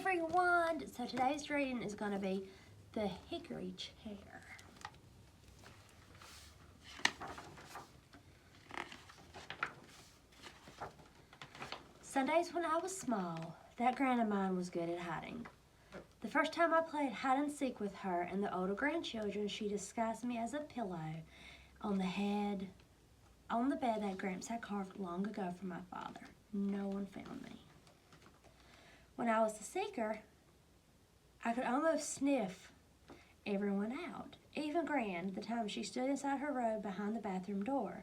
everyone! So today's reading is going to be The Hickory Chair. Sundays when I was small, that gran of mine was good at hiding. The first time I played hide and seek with her and the older grandchildren, she disguised me as a pillow on the bed that Gramps had carved long ago for my father. No one found me. When I was the seeker, I could almost sniff everyone out, even Gran, the time she stood inside her robe behind the bathroom door.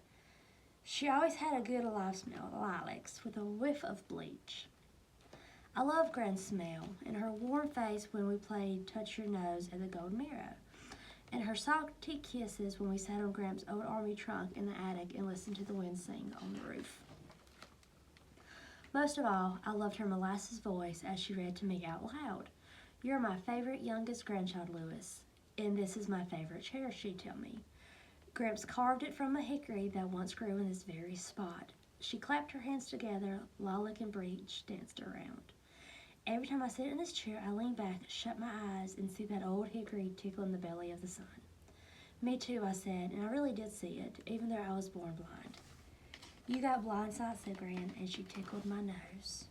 She always had a good alive smell of lilacs with a whiff of bleach. I loved Gran's smell and her warm face when we played Touch Your Nose at the Golden Arrow, and her salty kisses when we sat on Gramps' old army trunk in the attic and listened to the wind sing on the roof. Most of all, I loved her molasses voice as she read to me out loud. "You're my favorite youngest grandchild, Louis, and this is my favorite chair," she'd tell me. Gramps carved it from a hickory that once grew in this very spot. She clapped her hands together, lilac and bleach danced around. Every time I sit in this chair, I lean back, shut my eyes, and see that old hickory tickling the belly of the sun. "Me too," I said, and I really did see it, even though I was born blind. "You got blind sight," said Gran, and she tickled my nose.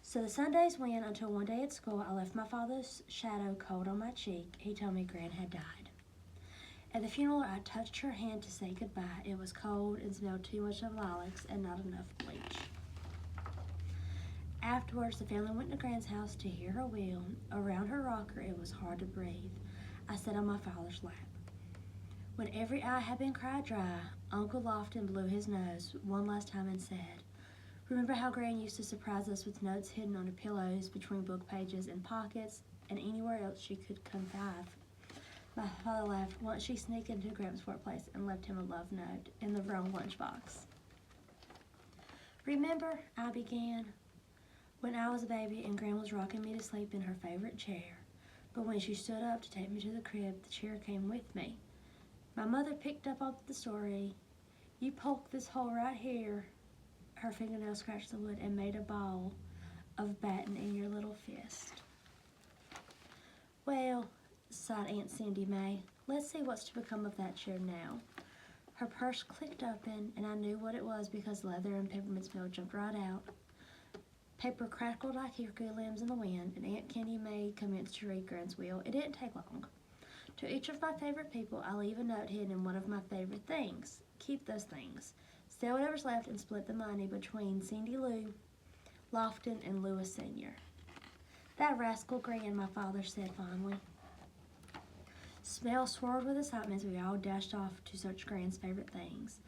So the Sundays went until one day at school I left my father's shadow cold on my cheek. He told me Gran had died. At the funeral, I touched her hand to say goodbye. It was cold and smelled too much of lilacs and not enough bleach. Afterwards, the family went to Gran's house to hear her will. Around her rocker, it was hard to breathe. I sat on my father's lap. When every eye had been cried dry, Uncle Lofton blew his nose one last time and said, "Remember how Gran used to surprise us with notes hidden under pillows, between book pages and pockets, and anywhere else she could contrive?" My father laughed. Once she sneaked into Gramps' workplace and left him a love note in the wrong lunchbox. "Remember," I began, "when I was a baby and Gran was rocking me to sleep in her favorite chair. But when she stood up to take me to the crib, the chair came with me. My mother picked up on the story. You poked this hole right here," her fingernail scratched the wood, "and made a ball of batting in your little fist." "Well," sighed Aunt Cindy May, "let's see what's to become of that chair now." Her purse clicked open, and I knew what it was because leather and peppermint smell jumped right out. Paper crackled like hickory limbs in the wind, and Aunt Candy May commenced to read Gran's will. It didn't take long. "To each of my favorite people, I leave a note hidden in one of my favorite things. Keep those things. Sell whatever's left and split the money between Cindy Lou, Lofton, and Louis Sr." "That rascal Gran," my father said fondly. Smell swirled with excitement as we all dashed off to search Gran's favorite things.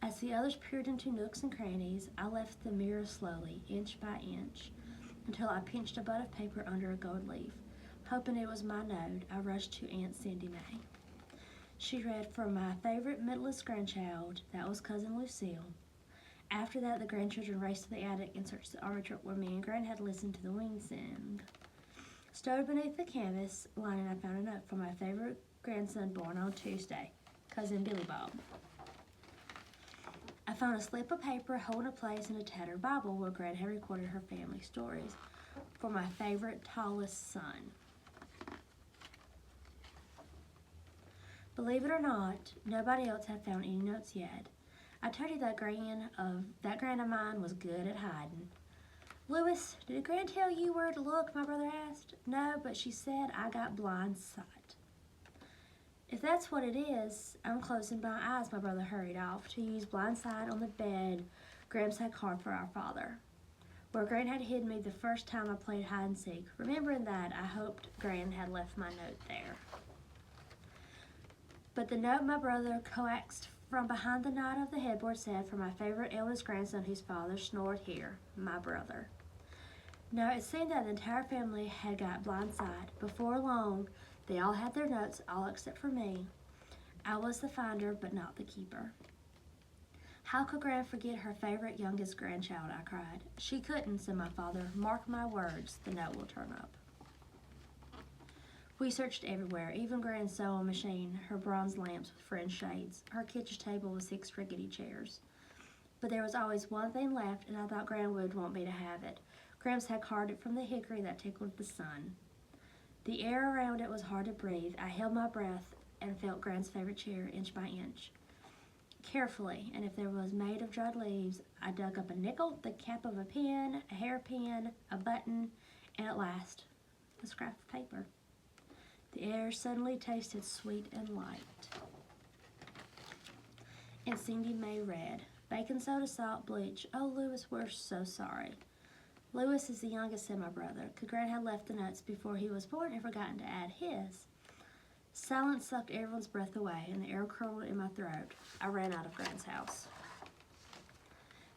As the others peered into nooks and crannies, I left the mirror slowly, inch by inch, until I pinched a bud of paper under a gold leaf. Hoping it was my note, I rushed to Aunt Cindy May. She read, "For my favorite middleest grandchild," that was Cousin Lucille. After that, the grandchildren raced to the attic and searched the army truck where me and Gran had listened to the wind sing. Stowed beneath the canvas lining, I found a note from my favorite grandson born on Tuesday, Cousin Billy Bob. I found a slip of paper holding a place in a tattered Bible where Gran had recorded her family stories. "For my favorite tallest son." Believe it or not, nobody else had found any notes yet. I told you that Gran of mine was good at hiding. "Louis, did Gran tell you where to look?" my brother asked. "No, but she said I got blind sight." "If that's what it is, I'm closing my eyes." My brother hurried off to use blind sight on the bed Gramps had carved for our father, where Gran had hidden me the first time I played hide and seek. Remembering that, I hoped Gran had left my note there. But the note my brother coaxed from behind the knot of the headboard said, "For my favorite eldest grandson whose father snored here, my brother." Now, it seemed that the entire family had got blind sight. Before long, they all had their notes, all except for me. I was the finder, but not the keeper. "How could Gran forget her favorite youngest grandchild?" I cried. "She couldn't," said my father. "Mark my words, the note will turn up." We searched everywhere, even Gran's sewing machine, her bronze lamps with French shades, her kitchen table with 6 rickety chairs. But there was always one thing left, and I thought Gran would want me to have it. Gramps had carved it from the hickory that tickled the sun. The air around it was hard to breathe. I held my breath and felt Gramps' favorite chair inch by inch. Carefully, and if there was made of dried leaves, I dug up a nickel, the cap of a pen, a hairpin, a button, and at last, a scrap of paper. The air suddenly tasted sweet and light. And Cindy May read, "Baking soda, salt, bleach. Oh, Louis, we're so sorry." Louis is the youngest, said my brother. Gran had left the nuts before he was born and forgotten to add his. Silence sucked everyone's breath away, and the air curled in my throat. I ran out of Gran's house.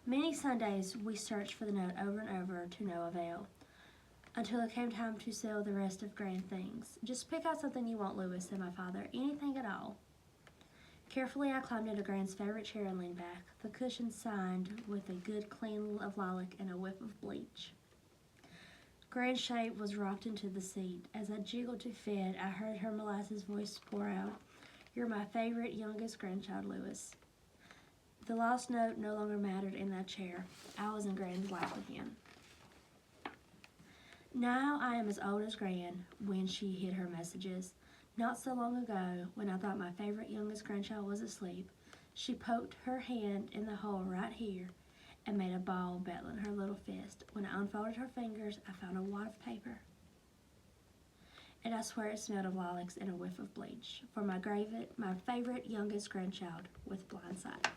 Many Sundays we searched for the note over and over to no avail, until it came time to sell the rest of Gran things. "Just pick out something you want, Louis," said my father. "Anything at all." Carefully I climbed into Gran's favorite chair and leaned back, the cushion signed with a good clean of lilac and a whiff of bleach. Gran's shape was rocked into the seat. As I jiggled to fit, I heard her molasses voice pour out, "You're my favorite youngest grandchild, Louis." The lost note no longer mattered in that chair. I was in Gran's life again. Now I am as old as Gran when she hid her messages. Not so long ago, when I thought my favorite youngest grandchild was asleep, she poked her hand in the hole right here and made a ball bettling her little fist. When I unfolded her fingers, I found a wad of paper. And I swear it smelled of lilacs and a whiff of bleach for my favorite youngest grandchild with blind sight.